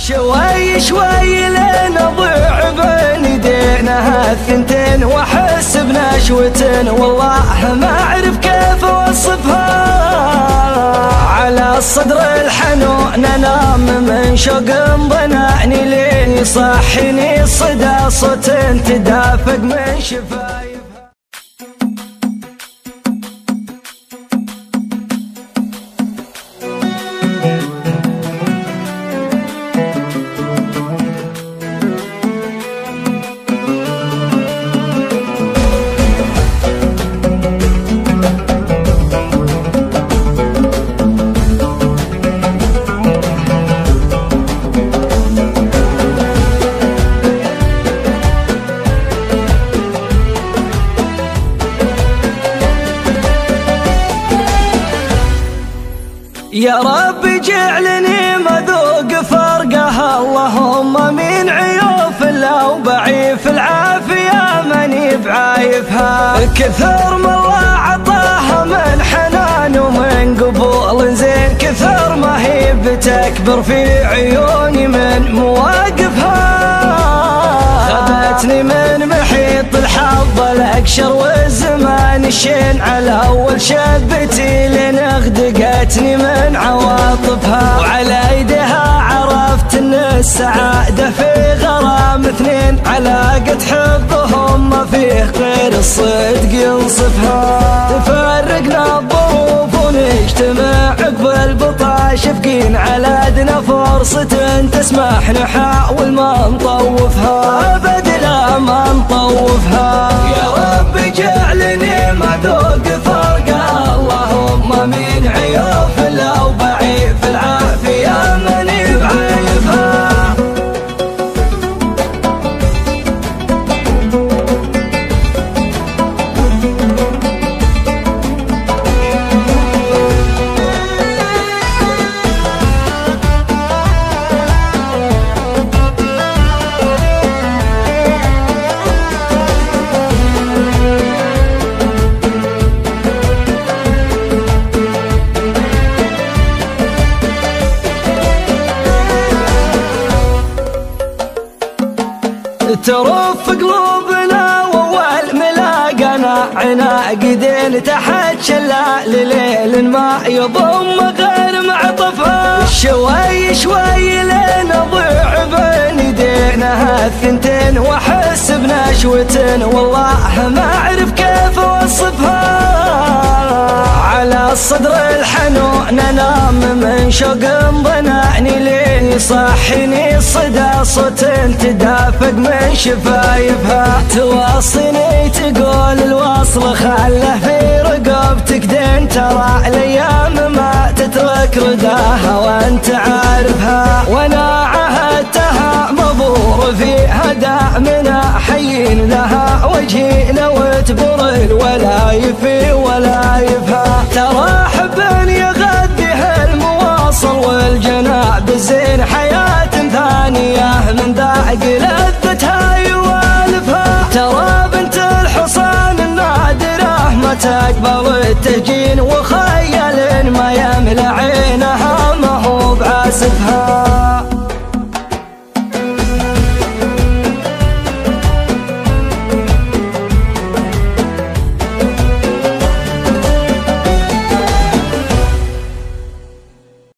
شوي شوي لين اضيع بين يدينا الثنتين واحس بنشوة والله ما اعرف كيف اوصفها. على الصدر الحنون انام من شوق ضناني لين يصحيني صدى صوت تدافق من شفايفها. يا رب جعلني مذوق فرقها اللهم من عيوف الله وبعيف العافية ماني بعايفها. كثر ما الله عطاها من حنان ومن قبول زين كثر ما هي بتكبر في عيوني من مواقفها. خذتني من محيط الحظ الاقشر والزمان الشين على اول شبتي لين اغدقتني من عواطفها. وعلى ايديها عرفت ان السعاده في غرام اثنين علاقة حبهم ما فيه غير الصدق ينصفها. تفرقنا الظروف ونجتمع عقب البطاش شفقين على ادنى فرصة تسمح نحاول ما نطوفها ابد لا ما نطوفها. يا رب جعلني مذوق فرقها اللهم من عيوف الله وبعيف العافية ماني بعيفها. ترف قلوبنا واول ملاقنا عناقدين تحت شلال ليل ما يضم غير معطفها. شوي شوي لين اضيع بين يدينا الثنتين واحس بنشوة والله ما اعرف كيف اوصفها. على الصدر الحنون انام من شوق ضناني لين يصحيني صدى صوت تدافق من شفايفها. تواصيني تقول الوصل خله في رقبتك دين ترى الايام ما تترك رداها وانت عارفها. وانا عهدتها مبور فيها دائمنا حين لها وجهي لو تبر الولايف ولايفها. ترى حب يغذيها المواصل والجناب الزين حياة ثانية من ذاق لذتها يوالفها. ترى بنت الحصان النادرة ما تقبل التهجين